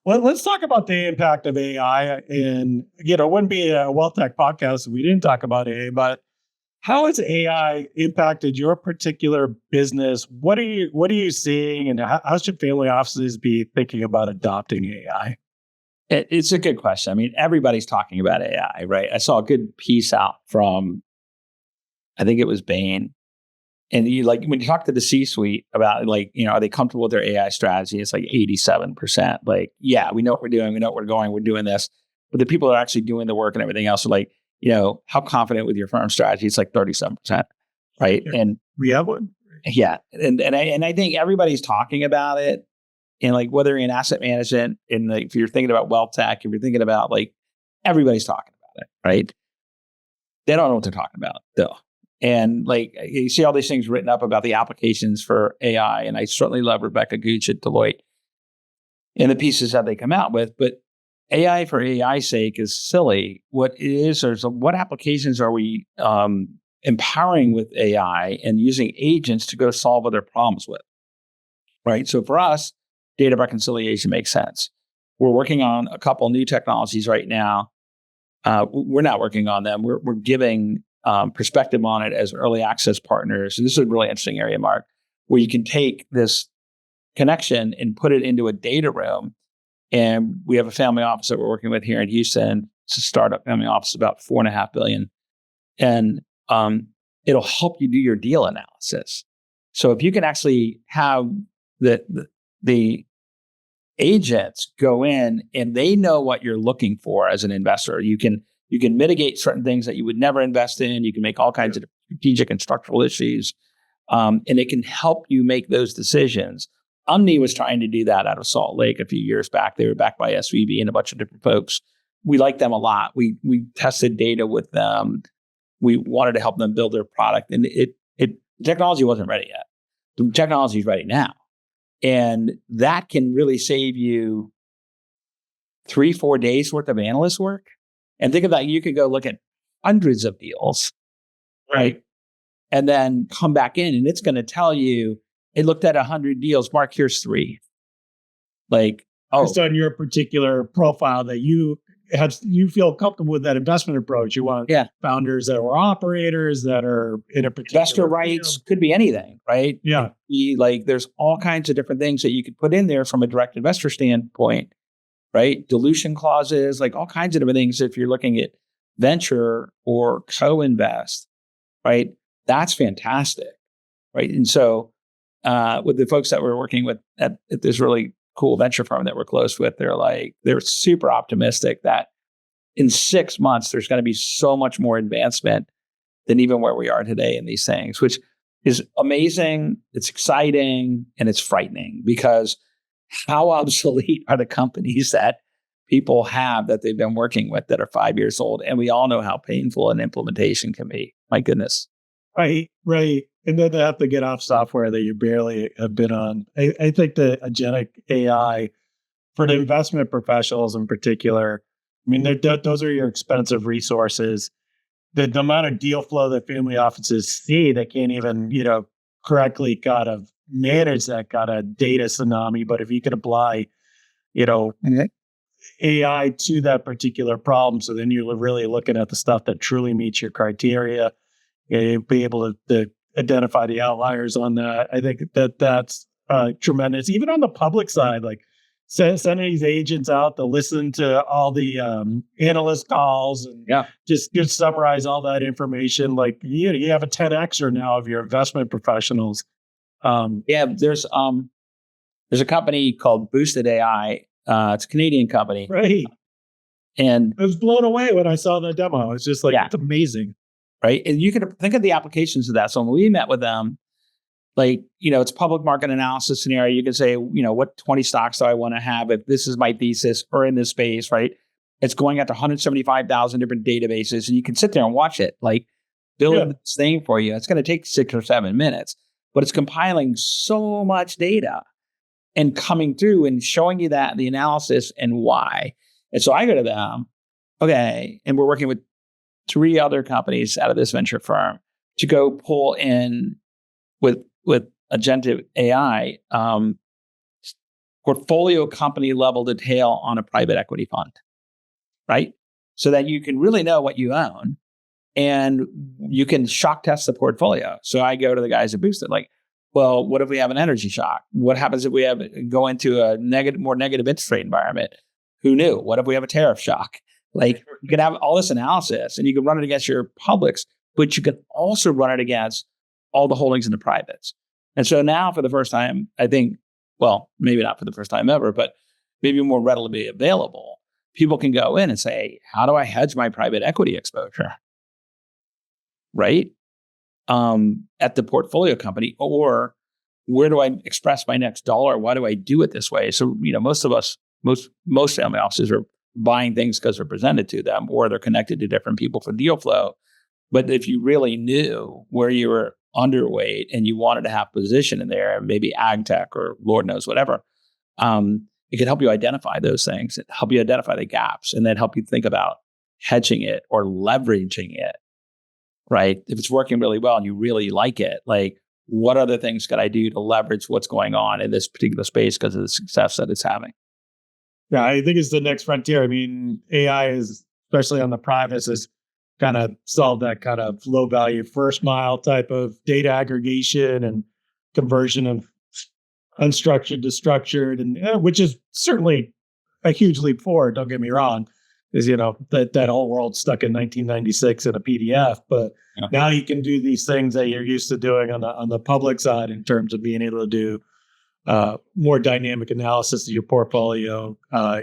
Well, let's talk about the impact of AI. And, it wouldn't be a WealthTech podcast if we didn't talk about AI, but how has AI impacted your particular business? What are you seeing, and how should family offices be thinking about adopting AI? It's a good question. I mean, everybody's talking about AI, right? I saw a good piece out from, I think it was Bain. And when you talk to the C-suite about are they comfortable with their AI strategy? It's like 87%. Like, yeah, we know what we're doing. We know where we're going. We're doing this. But the people that are actually doing the work and everything else are like, how confident with your firm strategy? It's like 37%, right? And we have one. Yeah. And I think everybody's talking about it. And whether you're in asset management, and if you're thinking about wealth tech, if you're thinking about everybody's talking about it, right? They don't know what they're talking about though. And you see all these things written up about the applications for AI. And I certainly love Rebecca Gooch at Deloitte and the pieces that they come out with. But AI for AI's sake is silly. What it is what applications are we empowering with AI and using agents to go solve other problems with, right? So for us, data reconciliation makes sense. We're working on a couple new technologies right now. We're not working on them. We're giving perspective on it as early access partners. And this is a really interesting area, Mark, where you can take this connection and put it into a data room. And we have a family office that we're working with here in Houston. It's a startup family office, about $4.5 billion. And it'll help you do your deal analysis. So if you can actually have the agents go in and they know what you're looking for as an investor, you can mitigate certain things that you would never invest in. You can make all kinds of strategic and structural issues, and it can help you make those decisions. Omni was trying to do that out of Salt Lake a few years back. They were backed by SVB and a bunch of different folks. We like them a lot. We tested data with them. We wanted to help them build their product, and the technology wasn't ready yet. The technology is ready now, and that can really save you 3-4 days worth of analyst work. And think of that, you could go look at hundreds of deals, right? And then come back in and it's going to tell you, it looked at 100 deals, Mark, here's 3. Based on your particular profile that you feel comfortable with that investment approach. You want founders that are operators that are in a particular investor rights field. Could be anything, right? Yeah. There's all kinds of different things that you could put in there from a direct investor standpoint. Right? Dilution clauses, all kinds of different things. If you're looking at venture or co-invest, right? That's fantastic. Right. And so with the folks that we're working with at this really cool venture firm that we're close with, they're super optimistic that in 6 months, there's going to be so much more advancement than even where we are today in these things, which is amazing. It's exciting and it's frightening because how obsolete are the companies that people have that they've been working with that are 5 years old? And we all know how painful an implementation can be. My goodness. Right. And then they have to get off software that you barely have been on. I think the agentic AI for the investment professionals in particular, I mean, those are your expensive resources. The amount of deal flow that family offices see, they can't even, correctly kind of manage that kind of data tsunami. But if you can apply, AI to that particular problem, so then you're really looking at the stuff that truly meets your criteria, you'll be able to identify the outliers on that. I think that's tremendous. Even on the public side, sending these agents out to listen to all the analyst calls and just summarize all that information. You have a 10Xer now of your investment professionals. There's a company called Boosted AI. It's a Canadian company. Right. And I was blown away when I saw the demo. It's just it's amazing. Right. And you can think of the applications of that. So when we met with them, it's public market analysis scenario. You can say, what 20 stocks do I want to have if this is my thesis or in this space, right? It's going out to 175,000 different databases and you can sit there and watch it, build this thing for you. It's going to take 6 or 7 minutes, but it's compiling so much data and coming through and showing you that the analysis and why. And so I go to them, and we're working with 3 other companies out of this venture firm to go pull in with agentic AI portfolio company level detail on a private equity fund, right? So that you can really know what you own and you can shock test the portfolio. So I go to the guys at Boosted, like, well, what if we have an energy shock? What happens if we go into a more negative interest rate environment? Who knew? What if we have a tariff shock? Like, you can have all this analysis and you can run it against your publics, but you can also run it against all the holdings in the privates. And so now for the first time, I think, well, maybe not for the first time ever, but maybe more readily available, people can go in and say, how do I hedge my private equity exposure? Right? At the portfolio company, or where do I express my next dollar? Why do I do it this way? So, most of us, most family offices are buying things because they're presented to them, or they're connected to different people for deal flow. But if you really knew where you were underweight and you wanted to have position in there, maybe ag tech or Lord knows whatever, it could help you identify those things, help you identify the gaps, and then help you think about hedging it or leveraging it, right? If it's working really well and you really like it, like, what other things could I do to leverage what's going on in this particular space because of the success that it's having? Yeah, I think it's the next frontier. I mean, AI is, especially on the privates, has kind of solved that kind of low value first mile type of data aggregation and conversion of unstructured to structured, and which is certainly a huge leap forward. Don't get me wrong, is that whole world stuck in 1996 in a PDF, but now you can do these things that you're used to doing on the public side in terms of being able to do more dynamic analysis of your portfolio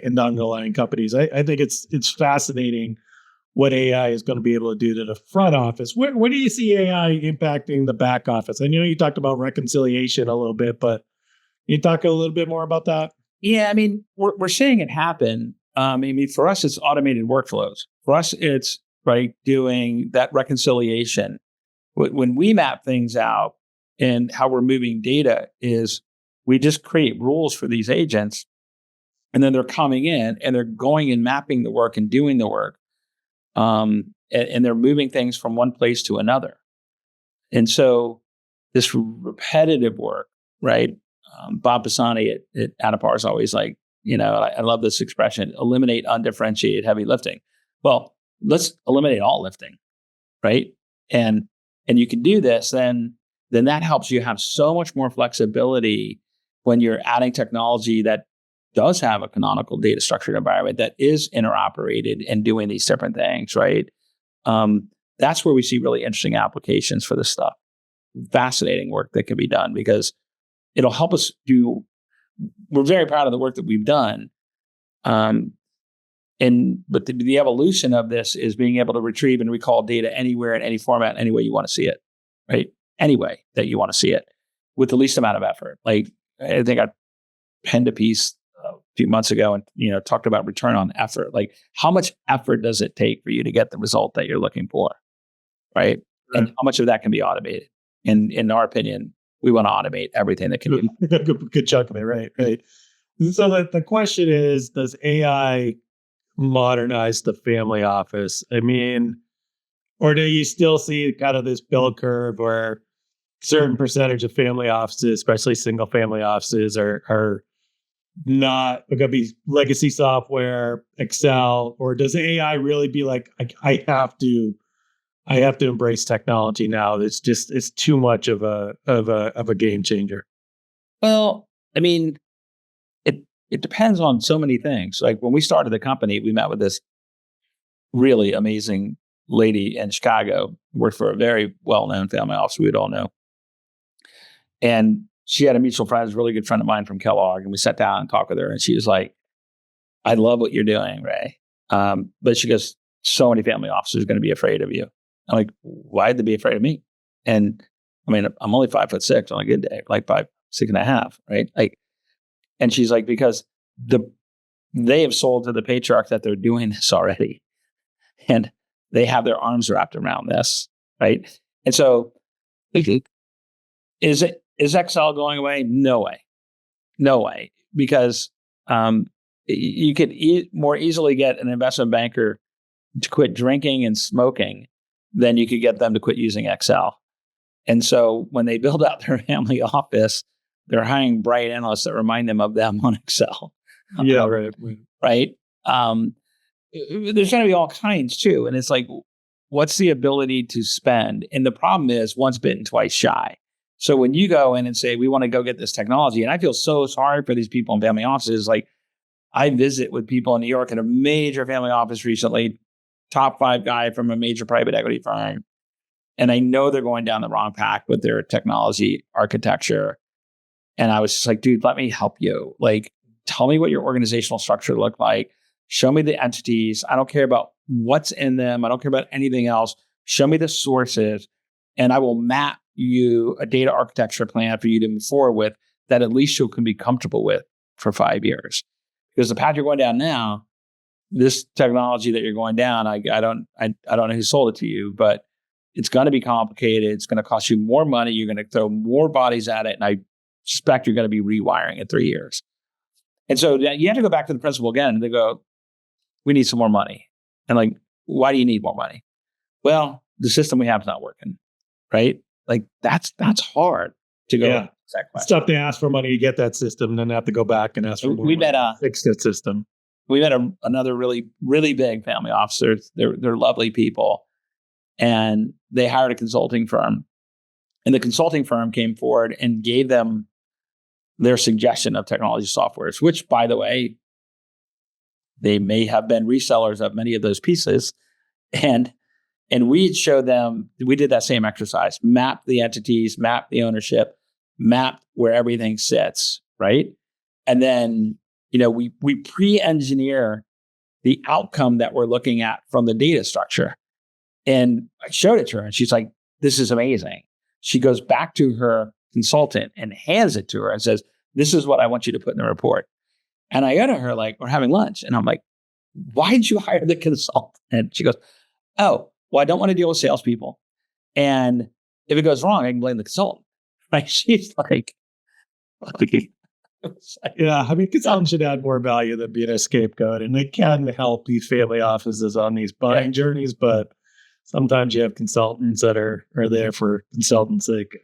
in the underlying companies. I think it's fascinating what AI is going to be able to do to the front office. Where do you see AI impacting the back office? I know you talked about reconciliation a little bit, but can you talk a little bit more about that? Yeah, I mean, we're seeing it happen. I mean, for us, it's automated workflows. For us, it's doing that reconciliation. When we map things out and how we're moving data is we just create rules for these agents, and then they're coming in and they're going and mapping the work and doing the work. And they're moving things from one place to another. And so this repetitive work, right? Bob Pisani at Anapar is always like, I love this expression, eliminate undifferentiated heavy lifting. Well, let's eliminate all lifting, right? And you can do this, then that helps you have so much more flexibility when you're adding technology that does have a canonical data structured environment that is interoperated and doing these different things, right? That's where we see really interesting applications for this stuff. Fascinating work that can be done because it'll help us we're very proud of the work that we've done. But the evolution of this is being able to retrieve and recall data anywhere in any format, any way you want to see it, right? Any way that you want to see it with the least amount of effort. Like, I think I penned a piece a few months ago and, talked about return on effort. Like, how much effort does it take for you to get the result that you're looking for, right? And how much of that can be automated? And in our opinion, we want to automate everything that can be. Good chunk of it, right? So the question is, does AI modernize the family office? I mean, or do you still see kind of this bell curve where certain percentage of family offices, especially single family offices, are not going to be legacy software, Excel, or does AI really be like, I have to embrace technology now? It's too much of a game changer. Well, I mean, it depends on so many things. Like, when we started the company, we met with this really amazing lady in Chicago, worked for a very well-known family office we would all know. And she had a mutual friend, a really good friend of mine from Kellogg, and we sat down and talked with her, and she was like, I love what you're doing, Ray. But she goes, so many family officers are going to be afraid of you. I'm like, why'd they be afraid of me? And I mean, I'm only 5'6" on a good day, like 6.5, right? Like, and she's like, because they have sold to the patriarch that they're doing this already, and they have their arms wrapped around this, right? And so, is Excel going away? No way, because you could more easily get an investment banker to quit drinking and smoking than you could get them to quit using Excel. And so when they build out their family office, they're hiring bright analysts that remind them of them on Excel. Yeah, right. Right. There's going to be all kinds too. And it's like, what's the ability to spend? And the problem is once bitten, twice shy. So when you go in and say, we want to go get this technology, and I feel so sorry for these people in family offices. Like I visit with people in New York in a major family office recently, top 5 guy from a major private equity firm. And I know they're going down the wrong path with their technology architecture. And I was just like, dude, let me help you. Like, tell me what your organizational structure looked like. Show me the entities. I don't care about what's in them. I don't care about anything else. Show me the sources, and I will map you a data architecture plan for you to move forward with that at least you can be comfortable with for 5 years. Because the path you're going down now, this technology that you're going down, I don't know who sold it to you, but it's going to be complicated. It's going to cost you more money. You're going to throw more bodies at it, and I suspect you're going to be rewiring in 3 years. And so you have to go back to the principal again, and they go, we need some more money. And like, why do you need more money? Well, the system we have is not working, right? Like that's hard to go. Yeah. It's tough to ask for money to get that system and then have to go back and ask for more money to fix that system. We met another really, really big family officer. They're lovely people. And they hired a consulting firm. And the consulting firm came forward and gave them their suggestion of technology softwares, which, by the way, they may have been resellers of many of those pieces. And we showed them, we did that same exercise, map the entities, map the ownership, map where everything sits, right? And then, we pre-engineer the outcome that we're looking at from the data structure. And I showed it to her and she's like, this is amazing. She goes back to her consultant and hands it to her and says, this is what I want you to put in the report. And I go to her like, we're having lunch. And I'm like, why did you hire the consultant? And she goes, oh, well, I don't want to deal with salespeople. And if it goes wrong, I can blame the consultant. Right? She's like, yeah, I mean, consultants should add more value than being a scapegoat. And they can help these family offices on these buying journeys, but sometimes you have consultants that are there for consultants' sake.